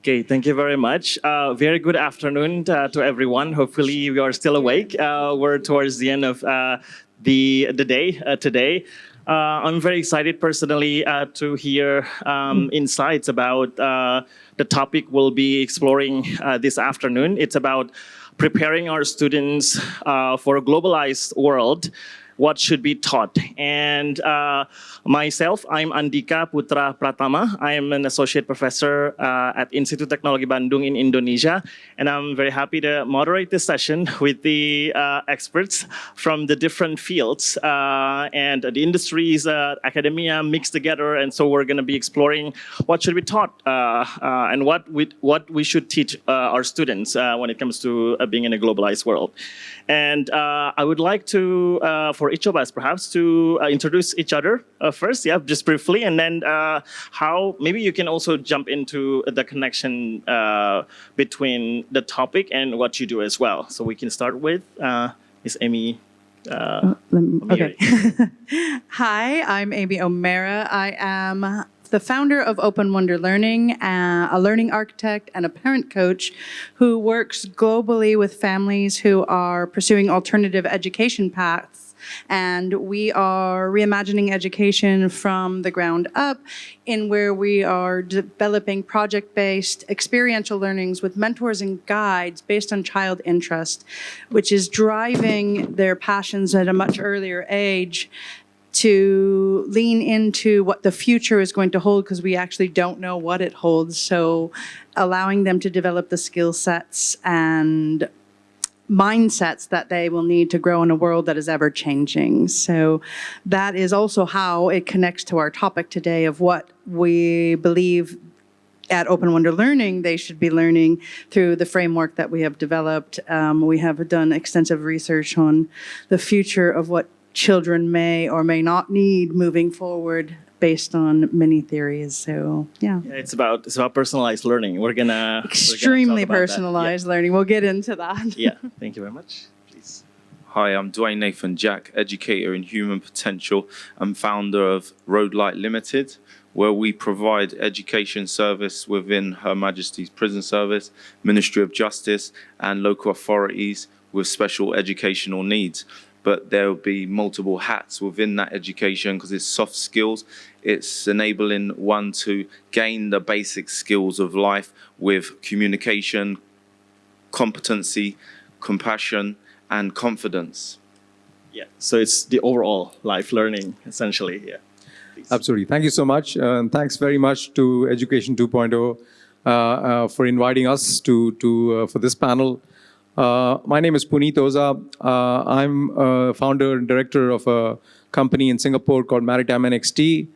Okay, thank you very much. Very good afternoon to everyone. Hopefully, we are still awake. We're towards the end of the day today. I'm very excited personally to hear insights about the topic we'll be exploring this afternoon. It's about preparing our students for a globalized world. What should be taught. And myself, I'm Andika Putra Pratama. I'm an associate professor at Institut Teknologi Bandung in Indonesia. And I'm very happy to moderate this session with the experts from the different fields and the industries, academia mixed together. And so we're going to be exploring what should be taught and what we should teach our students when it comes to being in a globalized world. And I would like to, for each of us, perhaps, to introduce each other first, just briefly, and then how maybe you can also jump into the connection between the topic and what you do as well. So we can start with Ms. Amy. Okay. Hi, I'm Amy O'Mara. I am the founder of Open Wonder Learning, a learning architect and a parent coach who works globally with families who are pursuing alternative education paths. And we are reimagining education from the ground up in where we are developing project-based experiential learnings with mentors and guides based on child interest, which is driving their passions at a much earlier age to lean into what the future is going to hold, because we actually don't know what it holds. So allowing them to develop the skill sets and mindsets that they will need to grow in a world that is ever changing. So that is also how it connects to our topic today of what we believe at Open Wonder Learning they should be learning through the framework that we have developed. We have done extensive research on the future of what children may or may not need moving forward based on many theories. So yeah, it's about personalized learning. We're gonna extremely personalized learning. We'll get into that. Yeah, thank you very much. Please. Hi, I'm Dwayne Nathan Jack, educator in human potential and founder of Road Light Limited, where we provide education service within Her Majesty's Prison Service, Ministry of Justice, and local authorities with special educational needs. But there will be multiple hats within that education because it's soft skills. It's enabling one to gain the basic skills of life with communication, competency, compassion, and confidence. Yeah, so it's the overall life learning, essentially. Yeah. Please. Absolutely. Thank you so much. And thanks very much to Education 2.0 for inviting us for this panel. My name is Puneet Oza. I'm a founder and director of a company in Singapore called Maritime NXT.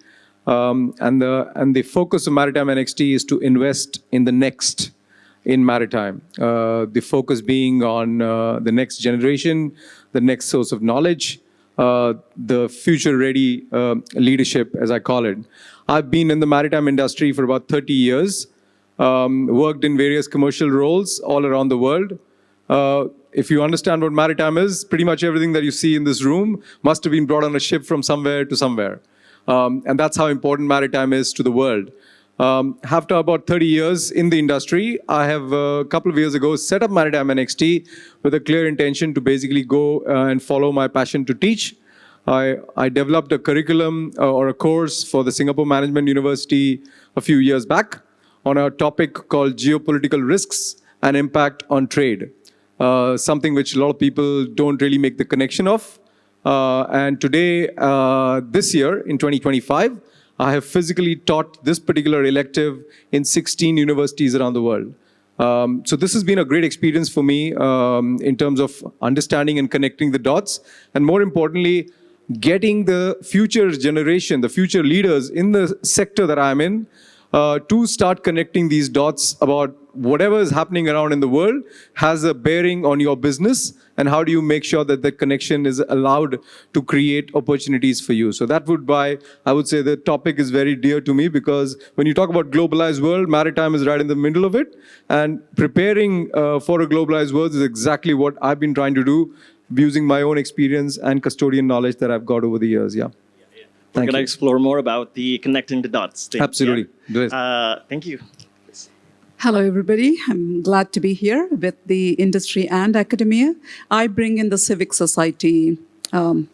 And the focus of Maritime NXT is to invest in the next in maritime. The focus being on the next generation, the next source of knowledge, the future-ready leadership, as I call it. I've been in the maritime industry for about 30 years, worked in various commercial roles all around the world. If you understand what maritime is, pretty much everything that you see in this room must have been brought on a ship from somewhere to somewhere. And that's how important maritime is to the world. After about 30 years in the industry, I have a couple of years ago set up Maritime NXT with a clear intention to basically go and follow my passion to teach. I developed a curriculum or a course for the Singapore Management University a few years back on a topic called geopolitical risks and impact on trade. Something which a lot of people don't really make the connection of. And today, this year, in 2025, I have physically taught this particular elective in 16 universities around the world. So this has been a great experience for me in terms of understanding and connecting the dots. And more importantly, getting the future generation, the future leaders in the sector that I'm in, to start connecting these dots about whatever is happening around in the world has a bearing on your business, and how do you make sure that the connection is allowed to create opportunities for you. So that would I would say the topic is very dear to me, because when you talk about globalized world, maritime is right in the middle of it, and preparing for a globalized world is exactly what I've been trying to do using my own experience and custodian knowledge that I've got over the years. Yeah. We're going to explore more about the connecting the dots thing. Absolutely. Yeah. Thank you. Hello, everybody. I'm glad to be here with the industry and academia. I bring in the civic society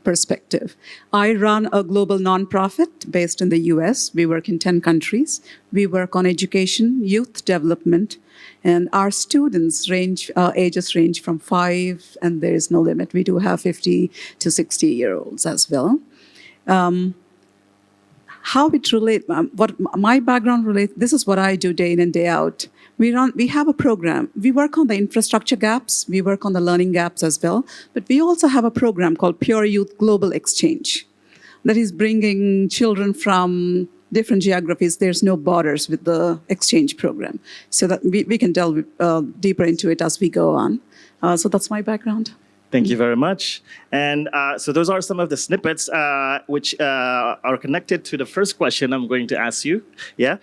perspective. I run a global nonprofit based in the US. We work in 10 countries. We work on education, youth development, and our students ages range from 5, and there is no limit. We do have 50 to 60-year-olds as well. How it relates, what my background relates, this is what I do day in and day out. We have a program. We work on the infrastructure gaps. We work on the learning gaps as well. But we also have a program called Pure Youth Global Exchange that is bringing children from different geographies. There's no borders with the exchange program. So that we can delve deeper into it as we go on. So that's my background. Thank you very much. And so those are some of the snippets which are connected to the first question I'm going to ask you. Yeah.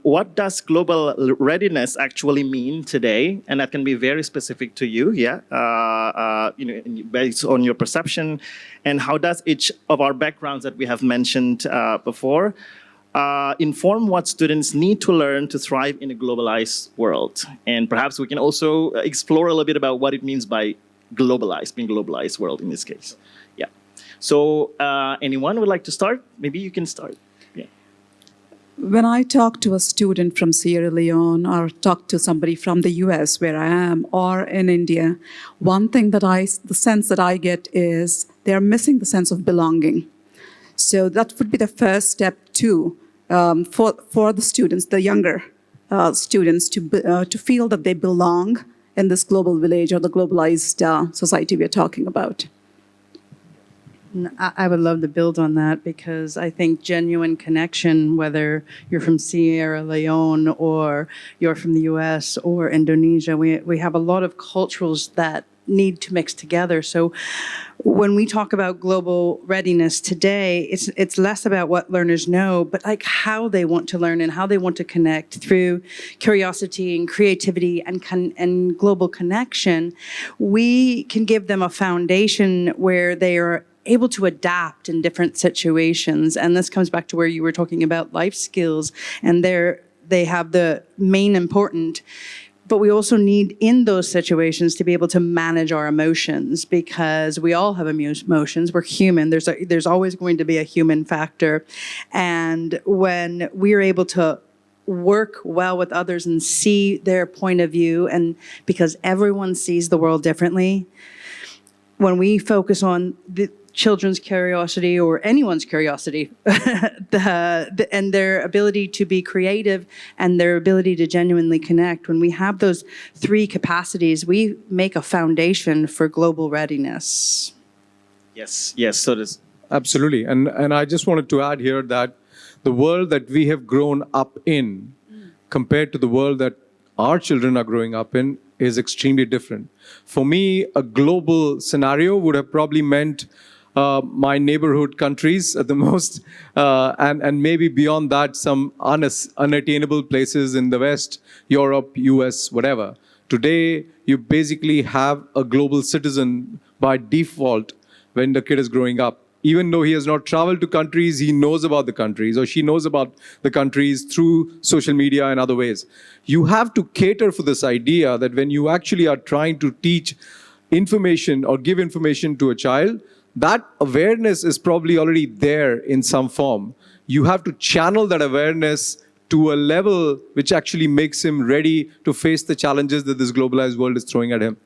What does global readiness actually mean today? And that can be very specific to you. Yeah. Based on your perception. And how does each of our backgrounds that we have mentioned before inform what students need to learn to thrive in a globalized world? And perhaps we can also explore a little bit about what it means by being globalized world in this case. Yeah. So anyone would like to start? Maybe you can start. Yeah. When I talk to a student from Sierra Leone or talk to somebody from the US where I am or in India, one thing the sense that I get is they're missing the sense of belonging. So that would be the first step too for the students, the younger students to feel that they belong in this global village or the globalized society we're talking about. I would love to build on that because I think genuine connection, whether you're from Sierra Leone or you're from the US or Indonesia, we have a lot of cultures that need to mix together. So when we talk about global readiness today, it's less about what learners know, but like how they want to learn and how they want to connect through curiosity and creativity and global connection. We can give them a foundation where they are able to adapt in different situations. And this comes back to where you were talking about life skills, and they have the main important. But we also need in those situations to be able to manage our emotions because we all have emotions. We're human. There's always going to be a human factor. And when we're able to work well with others and see their point of view, and because everyone sees the world differently, when we focus on the children's curiosity or anyone's curiosity and their ability to be creative and their ability to genuinely connect, when we have those 3 capacities, we make a foundation for global readiness. Yes, so does. Absolutely. And I just wanted to add here that the world that we have grown up in compared to the world that our children are growing up in is extremely different. For me, a global scenario would have probably meant my neighborhood countries at the most, and maybe beyond that, some unattainable places in the West, Europe, US, whatever. Today, you basically have a global citizen by default when the kid is growing up. Even though he has not traveled to countries, he knows about the countries, or she knows about the countries through social media and other ways. You have to cater for this idea that when you actually are trying to teach information or give information to a child, that awareness is probably already there in some form. You have to channel that awareness to a level which actually makes him ready to face the challenges that this globalized world is throwing at him.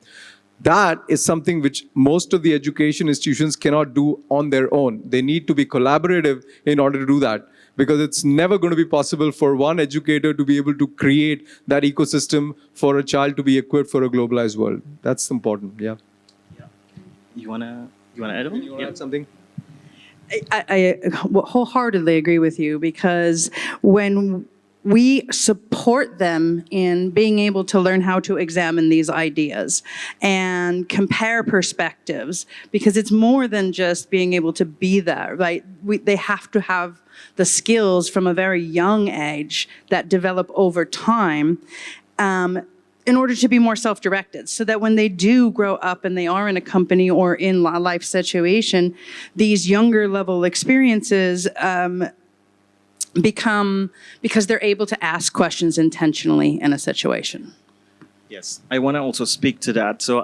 That is something which most of the education institutions cannot do on their own. They need to be collaborative in order to do that, because it's never going to be possible for one educator to be able to create that ecosystem for a child to be equipped for a globalized world. That's important, yeah. You wanna add on? You want to add something? I wholeheartedly agree with you because when we support them in being able to learn how to examine these ideas and compare perspectives, because it's more than just being able to be there, right? They have to have the skills from a very young age that develop over time in order to be more self-directed, so that when they do grow up and they are in a company or in a life situation, these younger level experiences become, because they're able to ask questions intentionally in a situation. Yes, I want to also speak to that. So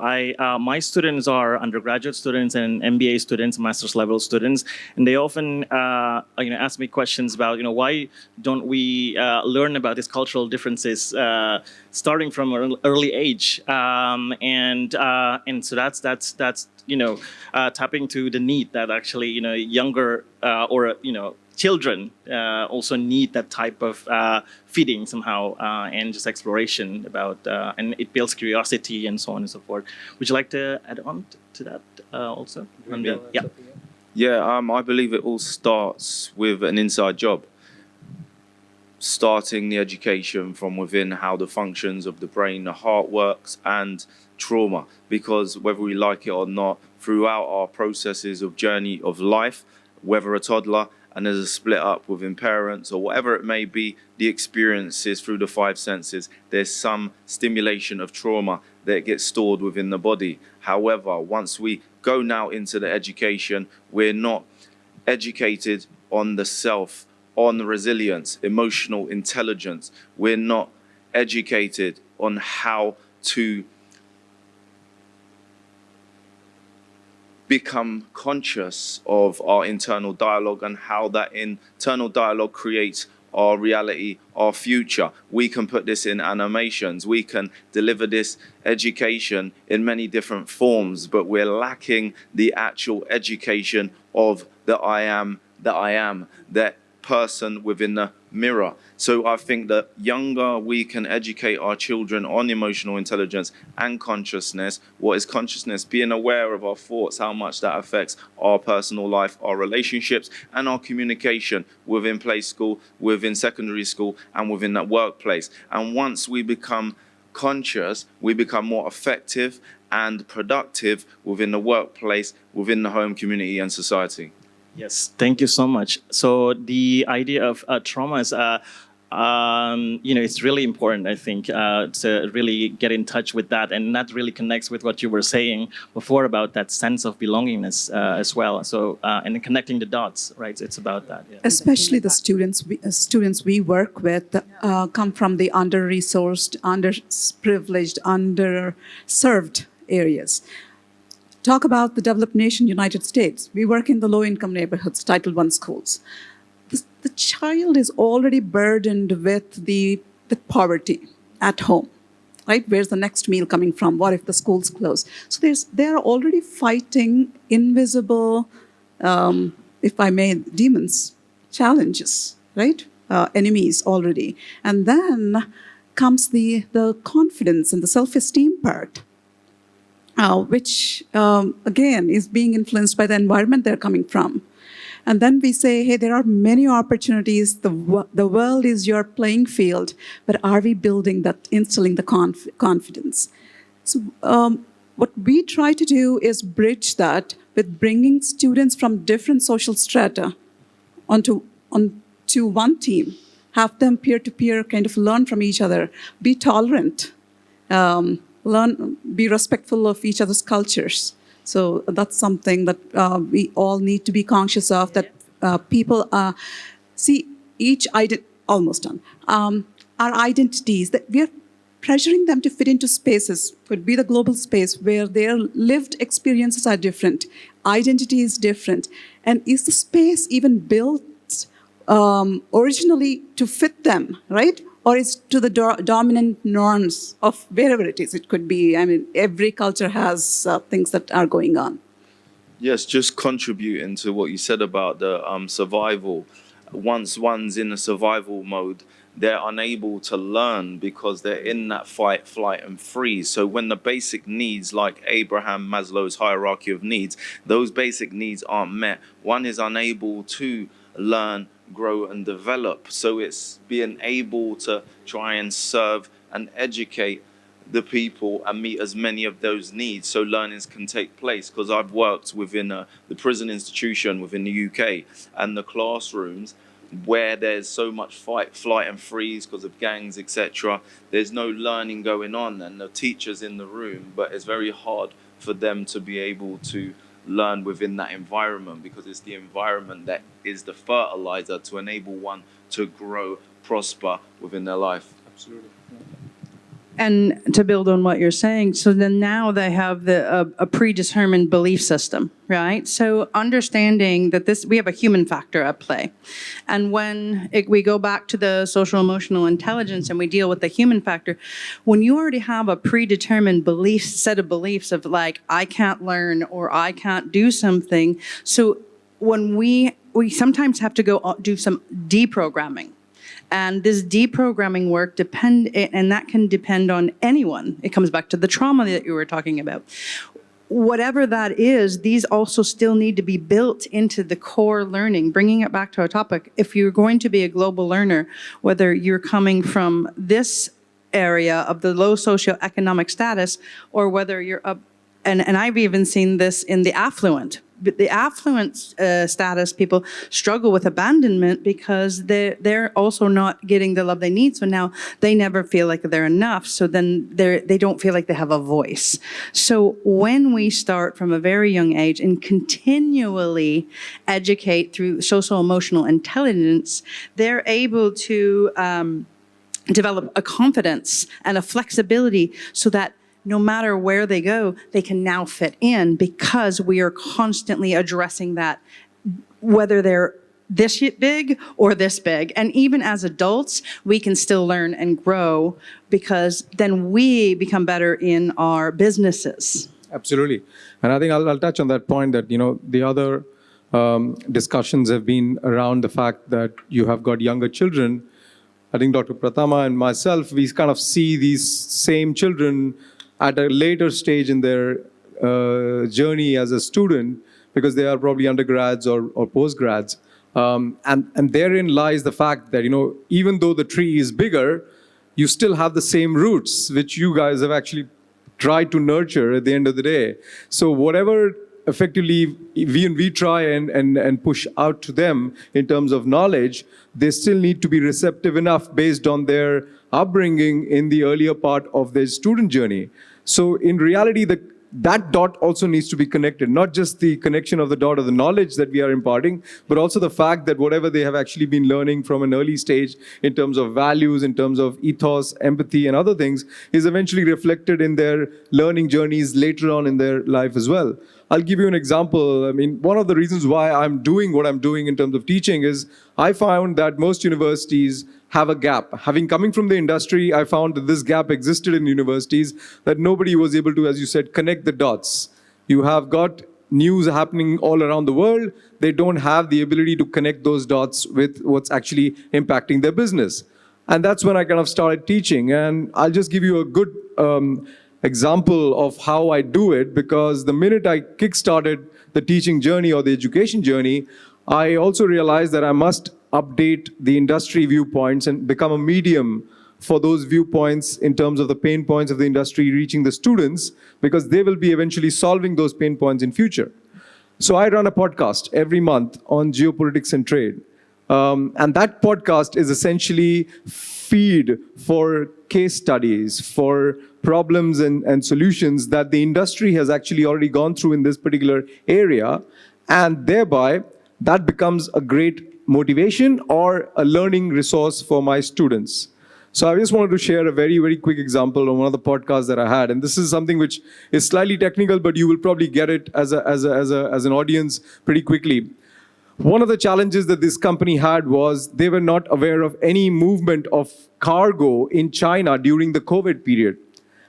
my students are undergraduate students and MBA students, master's level students, and they often ask me questions about why don't we learn about these cultural differences starting from an early age, and so that's tapping to the need that actually younger or children also need that type of feeding somehow, and just exploration about, and it builds curiosity and so on and so forth. Would you like to add on to that also? Yeah. Yeah, I believe it all starts with an inside job. Starting the education from within, how the functions of the brain, the heart works, and trauma. Because whether we like it or not, throughout our processes of journey of life, whether a toddler and there's a split up within parents or whatever it may be, the experiences through the five senses, there's some stimulation of trauma that gets stored within the body. However, once we go now into the education, we're not educated on the self, on the resilience, emotional intelligence. We're not educated on how to become conscious of our internal dialogue and how that internal dialogue creates our reality, our future. We can put this in animations. We can deliver this education in many different forms, but we're lacking the actual education of the I am, that person within the mirror. So I think that younger we can educate our children on emotional intelligence and consciousness. What is consciousness? Being aware of our thoughts, how much that affects our personal life, our relationships, and our communication within play school, within secondary school, and within that workplace. And once we become conscious, we become more effective and productive within the workplace, within the home, community, and society. Yes, thank you so much. So the idea of trauma is, it's really important, I think, to really get in touch with that, and that really connects with what you were saying before about that sense of belongingness as well. So and connecting the dots, right? It's about that. Yeah. Especially the students we work with come from the under-resourced, underprivileged, underserved areas. Talk about the developed nation, United States. We work in the low-income neighborhoods, Title I schools. The child is already burdened with the poverty at home, right? Where's the next meal coming from? What if the schools close? So they're already fighting invisible, if I may, demons, challenges, right? Enemies already. And then comes the confidence and the self-esteem part. Which, again, is being influenced by the environment they're coming from. And then we say, hey, there are many opportunities. The world is your playing field, but are we building that, instilling the confidence? So what we try to do is bridge that with bringing students from different social strata onto one team, have them peer-to-peer kind of learn from each other, be tolerant, be respectful of each other's cultures. So that's something that we all need to be conscious of, that people see almost done. Our identities, that we are pressuring them to fit into spaces, could be the global space, where their lived experiences are different, identity is different. And is the space even built originally to fit them, right? Or is to the dominant norms of wherever it is. It could be, I mean, every culture has things that are going on. Yes, just contributing to what you said about the survival. Once one's in a survival mode, they're unable to learn because they're in that fight, flight, and freeze. So when the basic needs, like Abraham Maslow's hierarchy of needs, those basic needs aren't met, one is unable to learn, grow, and develop. So it's being able to try and serve and educate the people and meet as many of those needs so learnings can take place. Because I've worked within the prison institution within the UK, and the classrooms where there's so much fight, flight, and freeze because of gangs, etc. There's no learning going on, and the teachers in the room, but it's very hard for them to be able to learn within that environment, because it's the environment that is the fertilizer to enable one to grow, prosper within their life. Absolutely. And to build on what you're saying, so then now they have a predetermined belief system, right? So understanding that we have a human factor at play. And when we go back to the social emotional intelligence and we deal with the human factor, when you already have a predetermined set of beliefs of like, I can't learn or I can't do something. So when we sometimes have to go do some deprogramming. And this deprogramming work and that can depend on anyone. It comes back to the trauma that you were talking about. Whatever that is, these also still need to be built into the core learning. Bringing it back to our topic, if you're going to be a global learner, whether you're coming from this area of the low socioeconomic status, or whether you're up, and I've even seen this in the affluent. The affluent status people struggle with abandonment because they're also not getting the love they need. So now they never feel like they're enough. So then they don't feel like they have a voice. So when we start from a very young age and continually educate through social emotional intelligence, they're able to develop a confidence and a flexibility so that no matter where they go, they can now fit in because we are constantly addressing that, whether they're this big or this big. And even as adults, we can still learn and grow because then we become better in our businesses. Absolutely. And I think I'll touch on that point that, the other discussions have been around the fact that you have got younger children. I think Dr. Pratama and myself, we kind of see these same children at a later stage in their journey as a student, because they are probably undergrads or postgrads. And therein lies the fact that, even though the tree is bigger, you still have the same roots, which you guys have actually tried to nurture at the end of the day. So whatever effectively we try and push out to them in terms of knowledge, they still need to be receptive enough based on their upbringing in the earlier part of their student journey. So in reality, that dot also needs to be connected, not just the connection of the dot of the knowledge that we are imparting, but also the fact that whatever they have actually been learning from an early stage in terms of values, in terms of ethos, empathy, and other things, is eventually reflected in their learning journeys later on in their life as well. I'll give you an example. I mean, one of the reasons why I'm doing what I'm doing in terms of teaching is I found that most universities have a gap. Having coming from the industry, I found that this gap existed in universities, that nobody was able to, as you said, connect the dots. You have got news happening all around the world. They don't have the ability to connect those dots with what's actually impacting their business. And that's when I kind of started teaching. And I'll just give you a good example of how I do it, because the minute I kickstarted the teaching journey or the education journey, I also realized that I must update the industry viewpoints and become a medium for those viewpoints in terms of the pain points of the industry reaching the students, because they will be eventually solving those pain points in future. So I run a podcast every month on geopolitics and trade. And that podcast is essentially feed for case studies, for problems and solutions that the industry has actually already gone through in this particular area. And thereby, that becomes a great motivation or a learning resource for my students. So I just wanted to share a very, very quick example on one of the podcasts that I had. And this is something which is slightly technical, but you will probably get it as an audience pretty quickly. One of the challenges that this company had was they were not aware of any movement of cargo in China during the COVID period.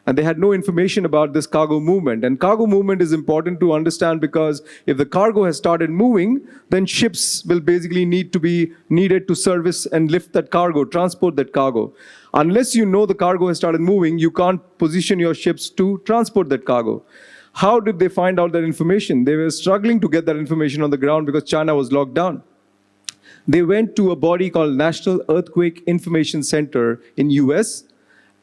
And they had no information about this cargo movement. And cargo movement is important to understand, because if the cargo has started moving, then ships will basically needed to service and lift that cargo, transport that cargo. Unless you know the cargo has started moving, you can't position your ships to transport that cargo. How did they find out that information? They were struggling to get that information on the ground because China was locked down. They went to a body called National Earthquake Information Center in US,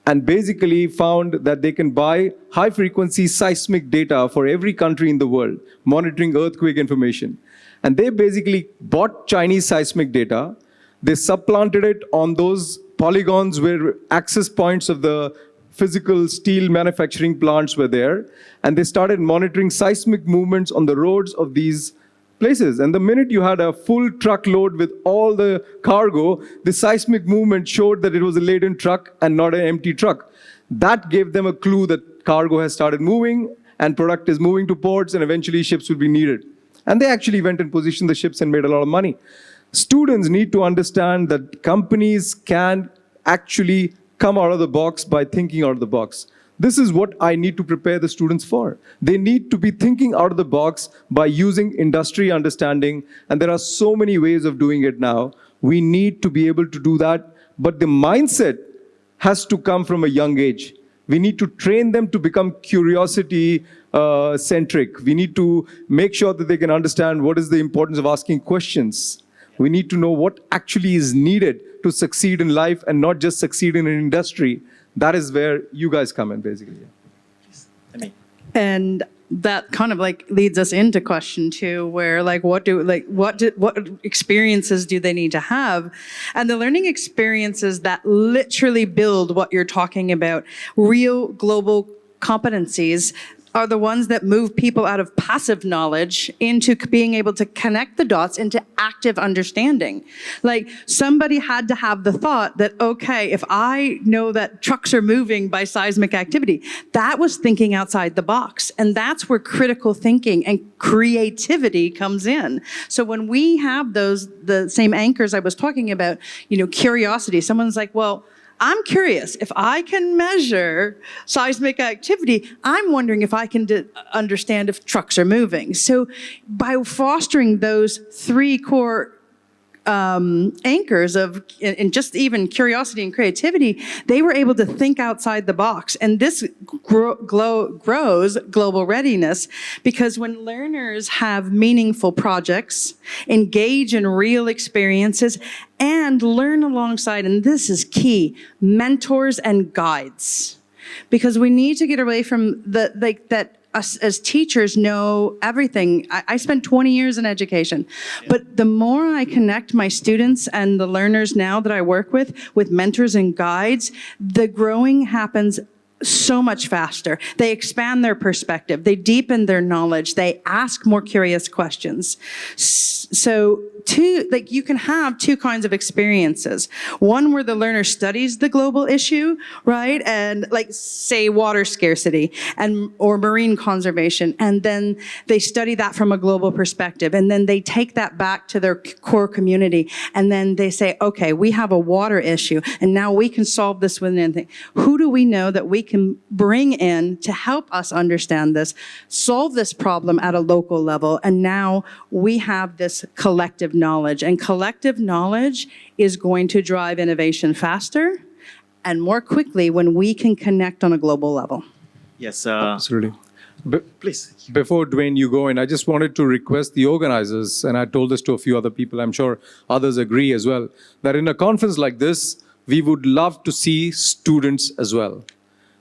and basically found that they can buy high-frequency seismic data for every country in the world, monitoring earthquake information. And they basically bought Chinese seismic data. They supplanted it on those polygons where access points of the physical steel manufacturing plants were there, and they started monitoring seismic movements on the roads of these places. And the minute you had a full truckload with all the cargo, the seismic movement showed that it was a laden truck and not an empty truck. That gave them a clue that cargo has started moving and product is moving to ports, and eventually ships will be needed. And they actually went and positioned the ships and made a lot of money. Students need to understand that companies can actually come out of the box by thinking out of the box. This is what I need to prepare the students for. They need to be thinking out of the box by using industry understanding, and there are so many ways of doing it now. We need to be able to do that, but the mindset has to come from a young age. We need to train them to become curiosity centric. We need to make sure that they can understand what is the importance of asking questions. We need to know what actually is needed to succeed in life and not just succeed in an industry. That is where you guys come in, basically. And that kind of like leads us into question 2, where like what experiences do they need to have? And the learning experiences that literally build what you're talking about, real global competencies, are the ones that move people out of passive knowledge into being able to connect the dots into active understanding. Like somebody had to have the thought that, okay, if I know that trucks are moving by seismic activity, that was thinking outside the box. And that's where critical thinking and creativity comes in. So when we have the same anchors I was talking about, curiosity, someone's like, well, I'm curious, if I can measure seismic activity, I'm wondering if I can understand if trucks are moving. So by fostering those 3 core anchors of, and just even curiosity and creativity, they were able to think outside the box. And this grows global readiness, because when learners have meaningful projects, engage in real experiences, and learn alongside, and this is key, mentors and guides. Because we need to get away from that us as teachers know everything. I spent 20 years in education, but the more I connect my students and the learners now that I work with mentors and guides, the growing happens so much faster. They expand their perspective. They deepen their knowledge. They ask more curious questions. So you can have 2 kinds of experiences. One where the learner studies the global issue, right? And say water scarcity or marine conservation. And then they study that from a global perspective. And then they take that back to their core community. And then they say, okay, we have a water issue, and now we can solve this with anything. Who do we know that we can bring in to help us understand this, solve this problem at a local level? And now we have this collective knowledge, and collective knowledge is going to drive innovation faster and more quickly when we can connect on a global level. Yes, Absolutely. please. Before, Dwayne, you go in, I just wanted to request the organizers, and I told this to a few other people, I'm sure others agree as well, that in a conference like this, we would love to see students as well.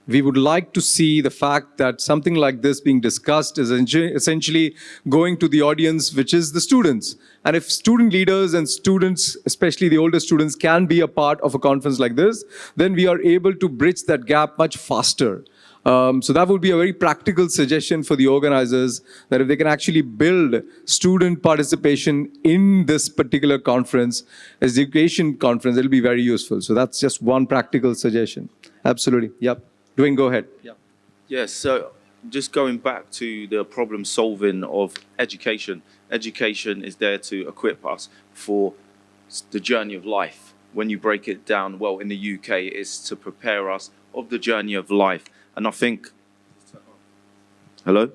We would like to see the fact that something like this being discussed is essentially going to the audience, which is the students. And if student leaders and students, especially the older students, can be a part of a conference like this, then we are able to bridge that gap much faster. So that would be a very practical suggestion for the organizers, that if they can actually build student participation in this particular conference, education conference, it'll be very useful. So that's just one practical suggestion. Absolutely. Yep. Dwayne, go ahead. Yeah. Yes, so just going back to the problem solving of education. Education is there to equip us for the journey of life. When you break it down, well, in the UK, it's to prepare us of the journey of life. And I think, hello?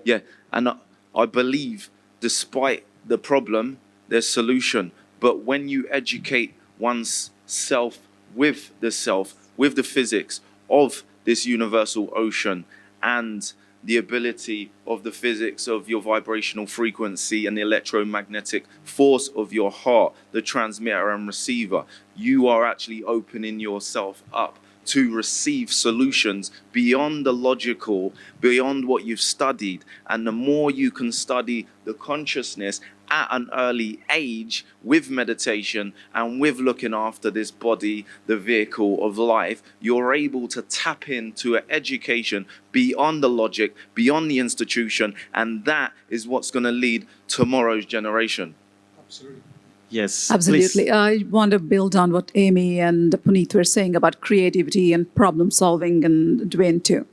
Yeah, and I believe despite the problem, there's solution. But when you educate one's self, with the physics of this universal ocean and the ability of the physics of your vibrational frequency and the electromagnetic force of your heart, the transmitter and receiver, you are actually opening yourself up to receive solutions beyond the logical, beyond what you've studied. And the more you can study the consciousness at an early age with meditation and with looking after this body, the vehicle of life, you're able to tap into an education beyond the logic, beyond the institution, and that is what's going to lead tomorrow's generation. Absolutely. Yes, Absolutely. please. I want to build on what Amy and Puneet were saying about creativity and problem solving, and Dwayne too.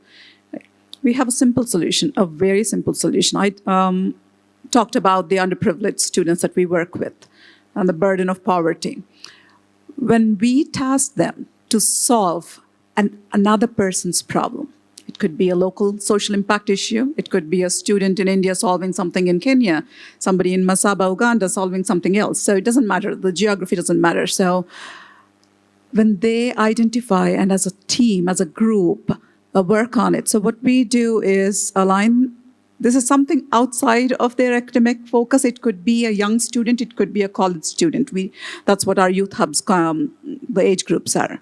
We have a simple solution, a very simple solution. I talked about the underprivileged students that we work with and the burden of poverty. When we task them to solve another person's problem, it could be a local social impact issue. It could be a student in India solving something in Kenya, somebody in Masaba, Uganda solving something else. So it doesn't matter. The geography doesn't matter. So when they identify and as a team, as a group, work on it. So what we do is align. This is something outside of their academic focus. It could be a young student. It could be a college student. That's what our youth hubs, the age groups are.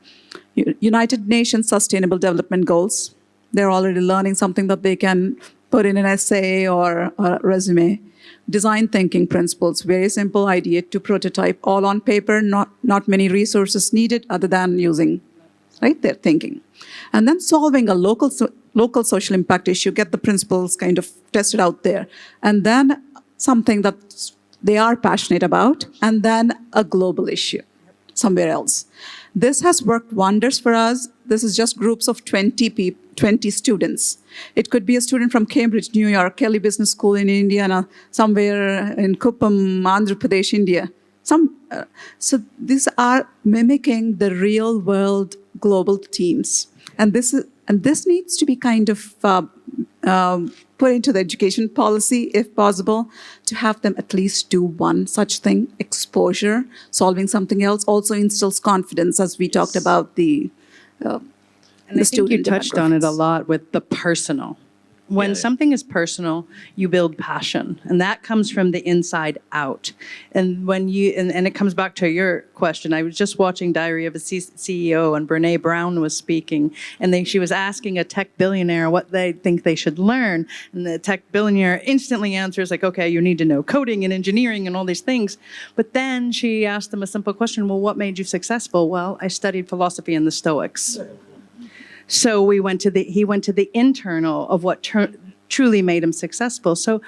United Nations Sustainable Development Goals. They're already learning something that they can put in an essay or a resume. Design thinking principles, very simple idea to prototype, all on paper, not many resources needed other than using their thinking. And then solving a local social impact issue, get the principles kind of tested out there. And then something that they are passionate about, and then a global issue somewhere else. This has worked wonders for us. This is just groups of 20 students. It could be a student from Cambridge, New York, Kelley Business School in India, somewhere in Kuppam, Andhra Pradesh, India. So these are mimicking the real world global teams. And this needs to be kind of put into the education policy, if possible, to have them at least do one such thing, exposure, solving something else, also instills confidence, as we talked about the And I think you touched on it a lot with the personal. When something is personal, you build passion, and that comes from the inside out. And when and it comes back to your question. I was just watching Diary of a CEO, and Brene Brown was speaking, and she was asking a tech billionaire what they think they should learn, and the tech billionaire instantly answers like, "Okay, you need to know coding and engineering and all these things." But then she asked them a simple question: "Well, what made you successful?" "Well, I studied philosophy and the Stoics." So he went to the internal of what truly made him successful. So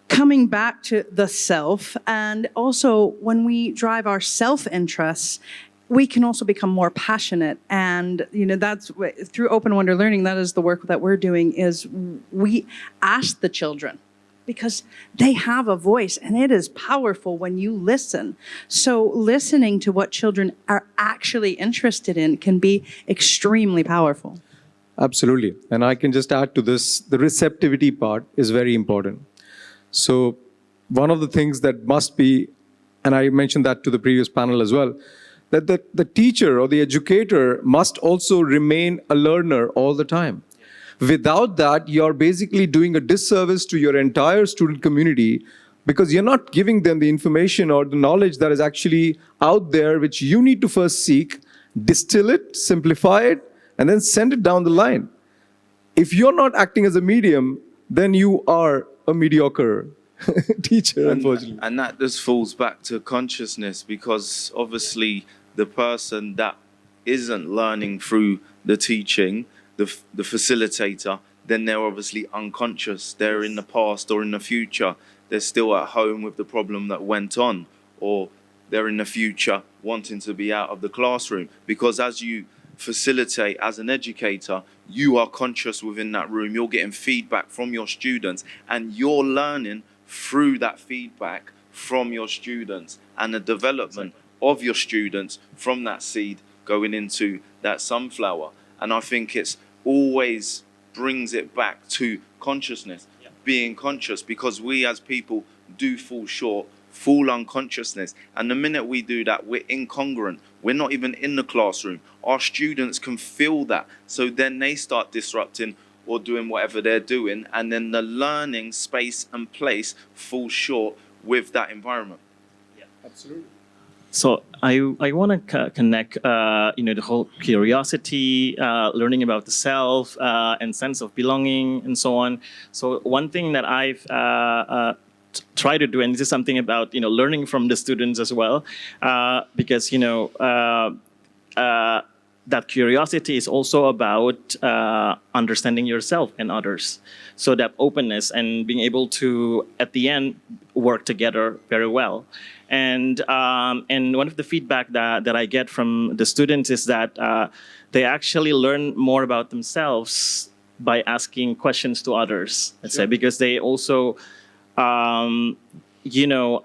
coming back to the self, and also when we drive our self-interests, we can also become more passionate. And that's through Open Wonder Learning. That is the work that we're doing. Is we ask the children, because they have a voice, and it is powerful when you listen. So listening to what children are actually interested in can be extremely powerful. Absolutely. And I can just add to this, the receptivity part is very important. So one of the things that must be, and I mentioned that to the previous panel as well, that the teacher or the educator must also remain a learner all the time. Without that, you're basically doing a disservice to your entire student community, because you're not giving them the information or the knowledge that is actually out there, which you need to first seek, distill it, simplify it, and then send it down the line. If you're not acting as a medium, then you are a mediocre teacher, unfortunately. And that just falls back to consciousness, because obviously the person that isn't learning through the teaching, the facilitator, then they're obviously unconscious. They're in the past or in the future. They're still at home with the problem that went on, or they're in the future wanting to be out of the classroom. Because as you facilitate as an educator, you are conscious within that room. You're getting feedback from your students, and you're learning through that feedback from your students and the development of your students from that seed going into that sunflower. And I think it's always brings it back to consciousness, being conscious, because we as people do fall short, full unconsciousness. And the minute we do that, we're incongruent. We're not even in the classroom. Our students can feel that. So then they start disrupting or doing whatever they're doing. And then the learning space and place falls short with that environment. Yeah, absolutely. So I want to connect, the whole curiosity, learning about the self, and sense of belonging, and so on. So one thing that I've try to do, and this is something about learning from the students as well, because that curiosity is also about understanding yourself and others. So that openness and being able to, at the end, work together very well. And one of the feedback that I get from the students is that they actually learn more about themselves by asking questions to others, let's say, because they also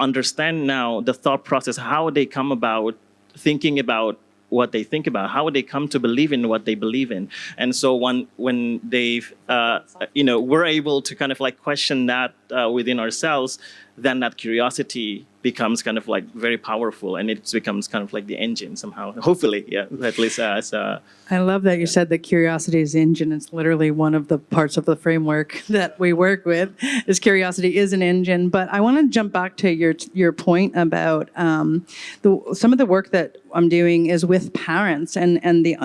understand now the thought process, how they come about thinking about what they think about, how they come to believe in what they believe in. And so when they've, we're able to kind of like question that within ourselves, then that curiosity becomes kind of like very powerful, and it becomes kind of like the engine somehow. Hopefully, yeah, at least as I love that you said that curiosity is the engine. It's literally one of the parts of the framework that we work with, is curiosity is an engine. But I want to jump back to your point about some of the work that I'm doing is with parents and the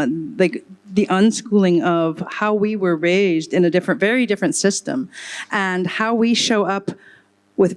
unschooling of how we were raised in a very different system, and how we show up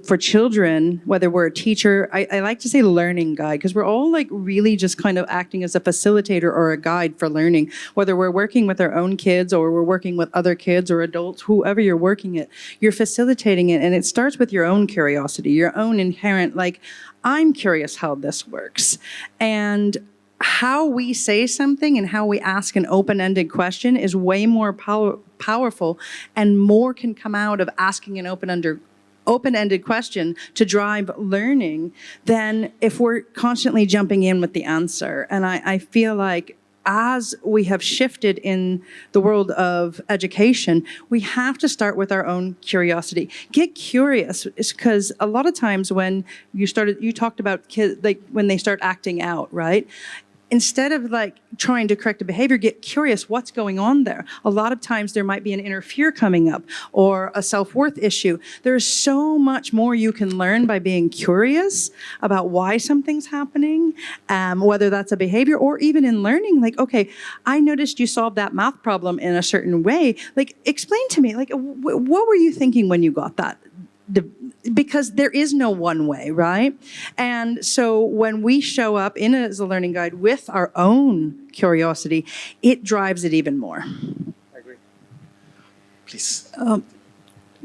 for children, whether we're a teacher, I like to say learning guide, because we're all like really just kind of acting as a facilitator or a guide for learning, whether we're working with our own kids or we're working with other kids or adults, whoever you're working it, you're facilitating it. And it starts with your own curiosity, your own inherent, like, I'm curious how this works. And how we say something and how we ask an open-ended question is way more powerful, and more can come out of asking an open-ended question to drive learning than if we're constantly jumping in with the answer. And I feel like as we have shifted in the world of education, we have to start with our own curiosity. Get curious, because a lot of times when you talked about kids, like when they start acting out, right? Instead of like trying to correct a behavior, get curious what's going on there. A lot of times there might be an inner fear coming up or a self-worth issue. There's so much more you can learn by being curious about why something's happening, whether that's a behavior or even in learning. Like, okay, I noticed you solved that math problem in a certain way. Like, explain to me, like, what were you thinking when you got that? Because there is no one way, right? And so when we show up as a learning guide with our own curiosity, it drives it even more. I agree. Please.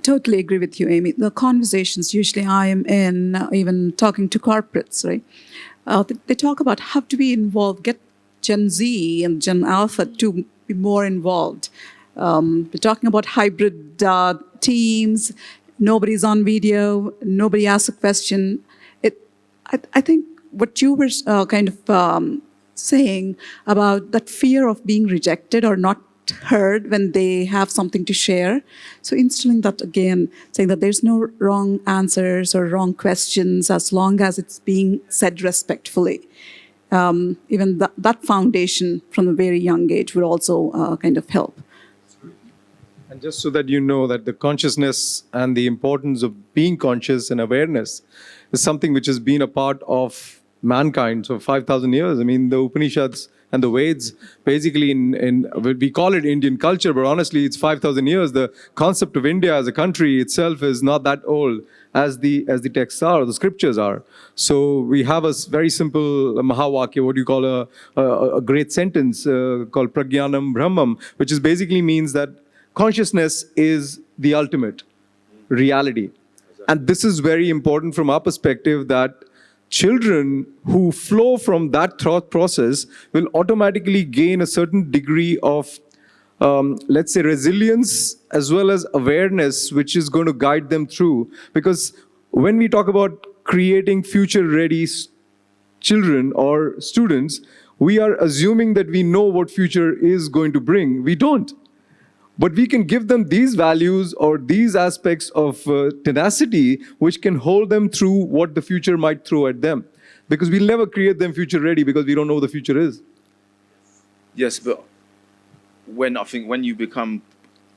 Totally agree with you, Amy. The conversations usually I am in, even talking to corporates, right? They talk about how to be involved, get Gen Z and Gen Alpha to be more involved. We're talking about hybrid teams. Nobody's on video. Nobody asks a question. I think what you were kind of saying about that fear of being rejected or not heard when they have something to share. So instilling that again, saying that there's no wrong answers or wrong questions as long as it's being said respectfully. Even that foundation from a very young age would also kind of help. And just so that you know that the consciousness and the importance of being conscious and awareness is something which has been a part of mankind for 5,000 years. I mean, the Upanishads and the Veds, basically we call it Indian culture, but honestly, it's 5,000 years. The concept of India as a country itself is not that old as the texts are, the scriptures are. So we have a very simple Mahavakya, what you call a great sentence called Prajnanam Brahmam, which is basically means that consciousness is the ultimate reality. And this is very important from our perspective, that children who flow from that thought process will automatically gain a certain degree of, let's say, resilience as well as awareness, which is going to guide them through. Because when we talk about creating future-ready children or students, we are assuming that we know what future is going to bring. We don't. But we can give them these values or these aspects of tenacity, which can hold them through what the future might throw at them. Because we'll never create them future ready because we don't know what the future is. Yes, but when you become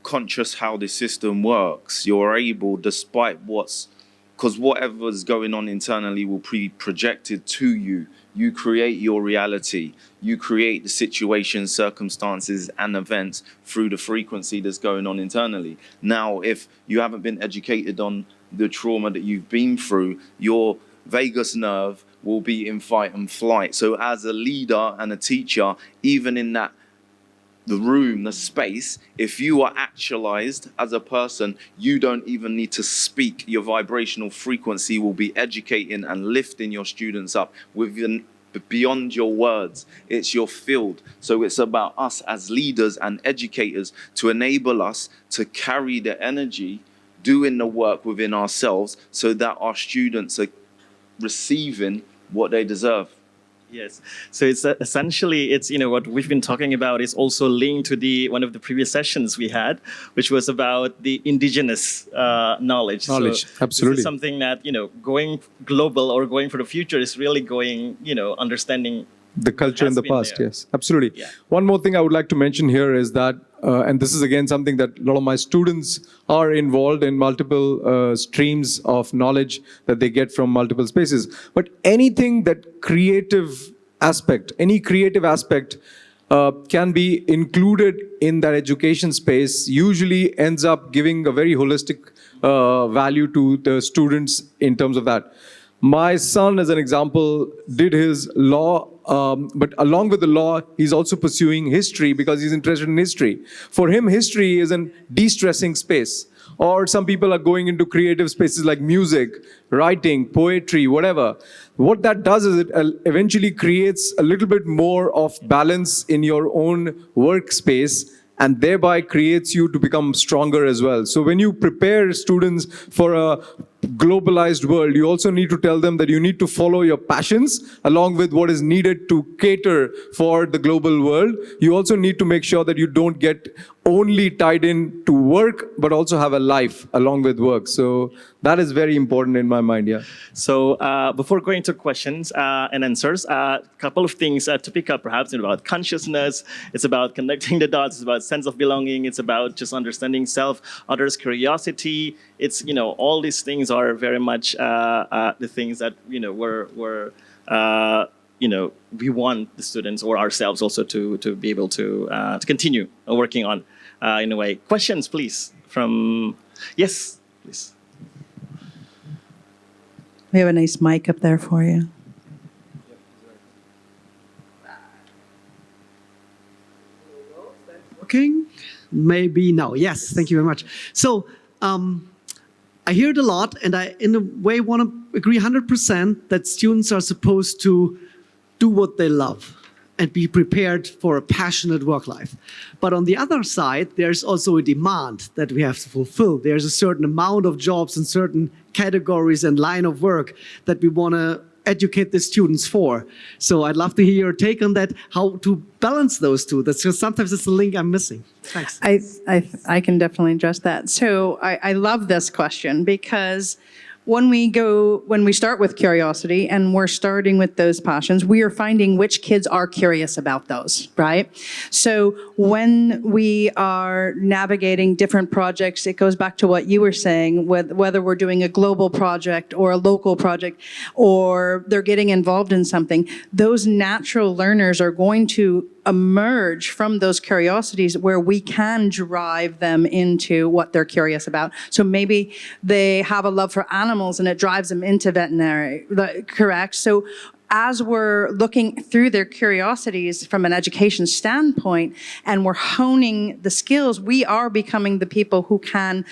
conscious how the system works, you're able, despite because whatever's going on internally will be projected to you. You create your reality. You create the situations, circumstances, and events through the frequency that's going on internally. Now, if you haven't been educated on the trauma that you've been through, your vagus nerve will be in fight and flight. So as a leader and a teacher, even in that the room, the space, if you are actualized as a person, you don't even need to speak. Your vibrational frequency will be educating and lifting your students up within beyond your words. It's your field. So it's about us as leaders and educators to enable us to carry the energy, doing the work within ourselves so that our students are receiving what they deserve. Yes. So it's essentially, it's, what we've been talking about is also linked to one of the previous sessions we had, which was about the indigenous knowledge. Knowledge, So absolutely. This is something that, going global or going for the future is really going, understanding The culture in has the been past, there. yes, absolutely. Yeah. One more thing I would like to mention here is that, and this is again something that a lot of my students are involved in multiple streams of knowledge that they get from multiple spaces. But anything that any creative aspect can be included in that education space usually ends up giving a very holistic value to the students in terms of that. My son, as an example, did his law, but along with the law, he's also pursuing history because he's interested in history. For him, history is a de-stressing space. Or some people are going into creative spaces like music, writing, poetry, whatever. What that does is it eventually creates a little bit more of balance in your own workspace, and thereby creates you to become stronger as well. So when you prepare students for a globalized world, you also need to tell them that you need to follow your passions along with what is needed to cater for the global world. You also need to make sure that you don't get only tied in to work, but also have a life along with work. So that is very important in my mind, yeah. So before going to questions and answers, a couple of things to pick up perhaps about consciousness. It's about connecting the dots. It's about sense of belonging. It's about just understanding self, others, curiosity. It's, all these things are very much the things that, we want the students or ourselves also to be able to continue working on in a way. Questions, please, from, yes, please. We have a nice mic up there for you. Working? Maybe now. Yes, thank you very much. So I hear it a lot, and I, in a way, want to agree 100% that students are supposed to do what they love and be prepared for a passionate work life. But on the other side, there's also a demand that we have to fulfill. There's a certain amount of jobs and certain categories and line of work that we want to educate the students for. So I'd love to hear your take on that, how to balance those two. That's just sometimes it's the link I'm missing. Thanks. I can definitely address that. So I love this question because when we start with curiosity and we're starting with those passions, we are finding which kids are curious about those, right? So when we are navigating different projects, it goes back to what you were saying, whether we're doing a global project or a local project, or they're getting involved in something, those natural learners are going to emerge from those curiosities where we can drive them into what they're curious about. So maybe they have a love for animals and it drives them into veterinary, correct? So as we're looking through their curiosities from an education standpoint and we're honing the skills, we are becoming the people who can,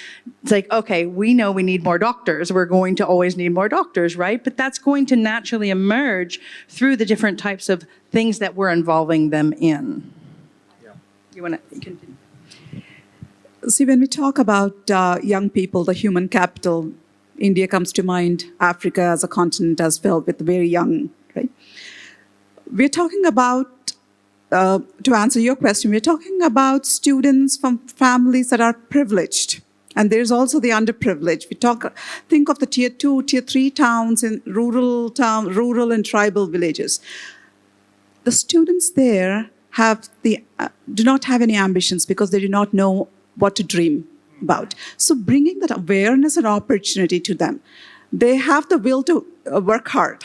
it's like, okay, we know we need more doctors. We're going to always need more doctors, right? But that's going to naturally emerge through the different types of things that we're involving them in. Yeah. You want to continue? See, when we talk about young people, the human capital, India comes to mind, Africa as a continent as filled with very young, right? We're talking about, to answer your question, we're talking about students from families that are privileged. And there's also the underprivileged. Think of the tier 2, tier 3 towns in rural and tribal villages. The students there do not have any ambitions because they do not know what to dream about. So bringing that awareness and opportunity to them, they have the will to work hard.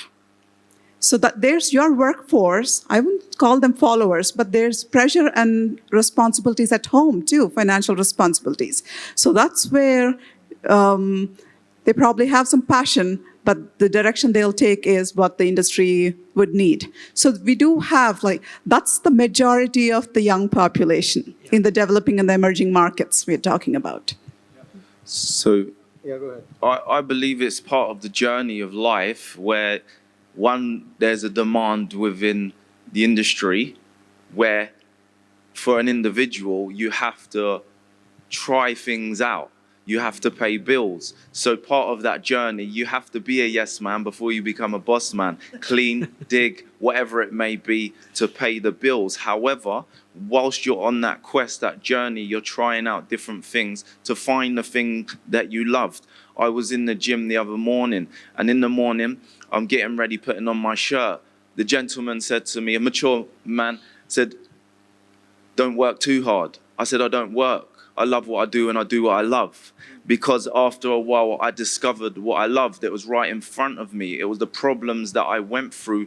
So that there's your workforce, I wouldn't call them followers, but there's pressure and responsibilities at home too, financial responsibilities. So that's where They probably have some passion, but the direction they'll take is what the industry would need. So we do have, that's the majority of the young population in the developing and the emerging markets we're talking about. So Yeah, go ahead. I believe it's part of the journey of life where, one, there's a demand within the industry where, for an individual, you have to try things out. You have to pay bills. So part of that journey, you have to be a yes man before you become a boss man. Clean, dig, whatever it may be to pay the bills. However, whilst you're on that quest, that journey, you're trying out different things to find the thing that you loved. I was in the gym the other morning, and in the morning, I'm getting ready, putting on my shirt. The gentleman said to me, a mature man, said, "Don't work too hard." I said, "I don't work. I love what I do and I do what I love." Because after a while, I discovered what I loved. It was right in front of me. It was the problems that I went through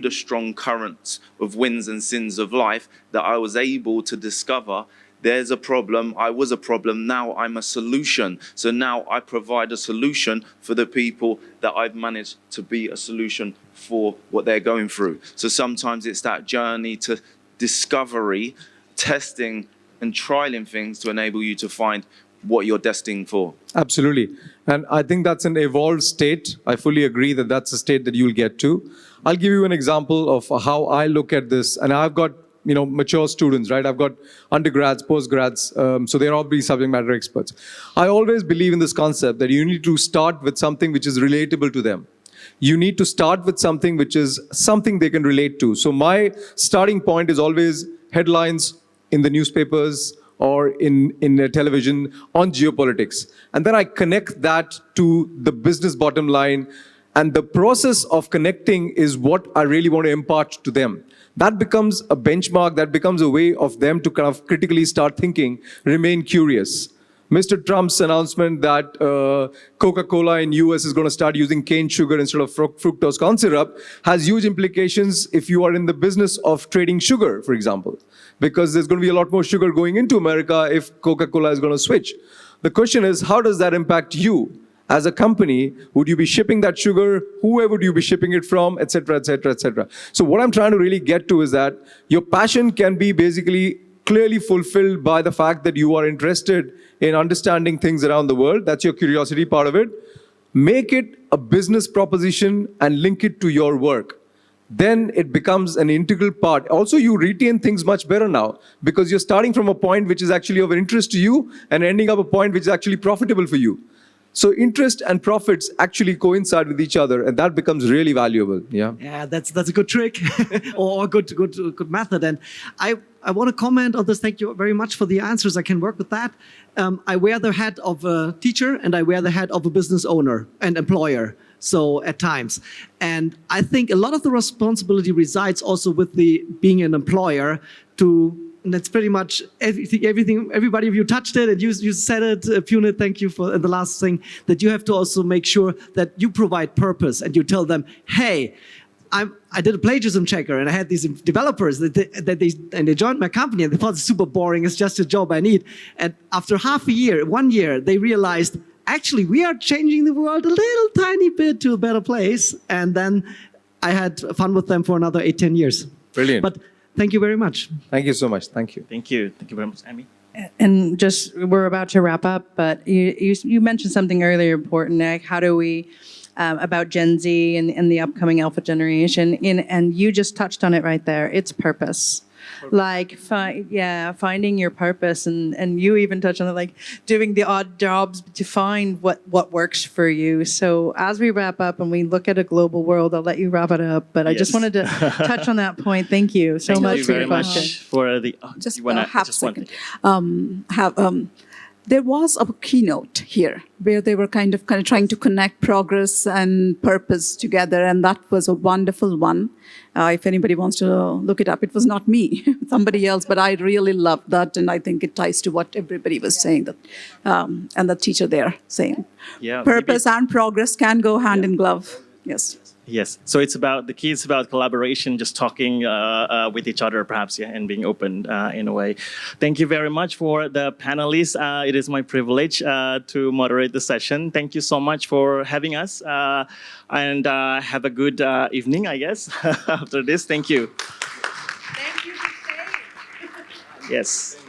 the strong currents of winds and sins of life, that I was able to discover there's a problem, I was a problem, now I'm a solution. So now I provide a solution for the people that I've managed to be a solution for what they're going through. So sometimes it's that journey to discovery, testing and trialing things to enable you to find what you're destined for. Absolutely. And I think that's an evolved state. I fully agree that that's a state that you'll get to. I'll give you an example of how I look at this. And I've got, mature students, right? I've got undergrads, postgrads, so they're obviously subject matter experts. I always believe in this concept that you need to start with something which is relatable to them. You need to start with something which is something they can relate to. So my starting point is always headlines in the newspapers or in television on geopolitics. And then I connect that to the business bottom line. And the process of connecting is what I really want to impart to them. That becomes a benchmark, that becomes a way of them to kind of critically start thinking, remain curious. Mr. Trump's announcement that Coca-Cola in US is going to start using cane sugar instead of fructose corn syrup has huge implications if you are in the business of trading sugar, for example, because there's going to be a lot more sugar going into America if Coca-Cola is going to switch. The question is, how does that impact you? As a company, would you be shipping that sugar? Whoever would you be shipping it from, et cetera, et cetera, et cetera. So what I'm trying to really get to is that your passion can be basically clearly fulfilled by the fact that you are interested in understanding things around the world. That's your curiosity part of it. Make it a business proposition and link it to your work. Then it becomes an integral part. Also, you retain things much better now because you're starting from a point which is actually of interest to you and ending up a point which is actually profitable for you. So interest and profits actually coincide with each other, and that becomes really valuable. Yeah. Yeah, that's a good trick or a good method. And I want to comment on this. Thank you very much for the answers. I can work with that. I wear the hat of a teacher and I wear the hat of a business owner and employer. So at times, and I think a lot of the responsibility resides also with the being an employer to. And that's pretty much everything. Everybody of you touched it, and you said it, Punit. Thank you for the last thing, that you have to also make sure that you provide purpose, and you tell them, hey, I did a plagiarism checker, and I had these developers that they joined my company, and they thought it's super boring. It's just a job I need. And after half a year, 1 year, they realized actually we are changing the world a little tiny bit to a better place. And then I had fun with them for another 8-10 years. Brilliant. But thank you very much. Thank you so much. Thank you. Thank you. Thank you very much, Amy. And just, we're about to wrap up, but you mentioned something earlier important, Nick. How do we, about Gen Z and the upcoming alpha generation, and you just touched on it right there. It's purpose. Like, finding your purpose, and you even touched on it, like doing the odd jobs to find what works for you. So as we wrap up and we look at a global world, I'll let you wrap it up, but I just wanted to touch on that point. Thank you so much for your question. For the Just half a second. There was a keynote here where they were kind of trying to connect progress and purpose together, and that was a wonderful one. If anybody wants to look it up, it was not me, somebody else, but I really loved that, and I think it ties to what everybody was saying, that, and the teacher there saying. Yeah, purpose and progress can go hand in glove. Yes. Yes. So it's about the key is about collaboration, just talking with each other, perhaps, yeah, and being open in a way. Thank you very much for the panelists. It is my privilege to moderate the session. Thank you so much for having us, and have a good evening, I guess, after this. Thank you. Thank you for staying. Yes.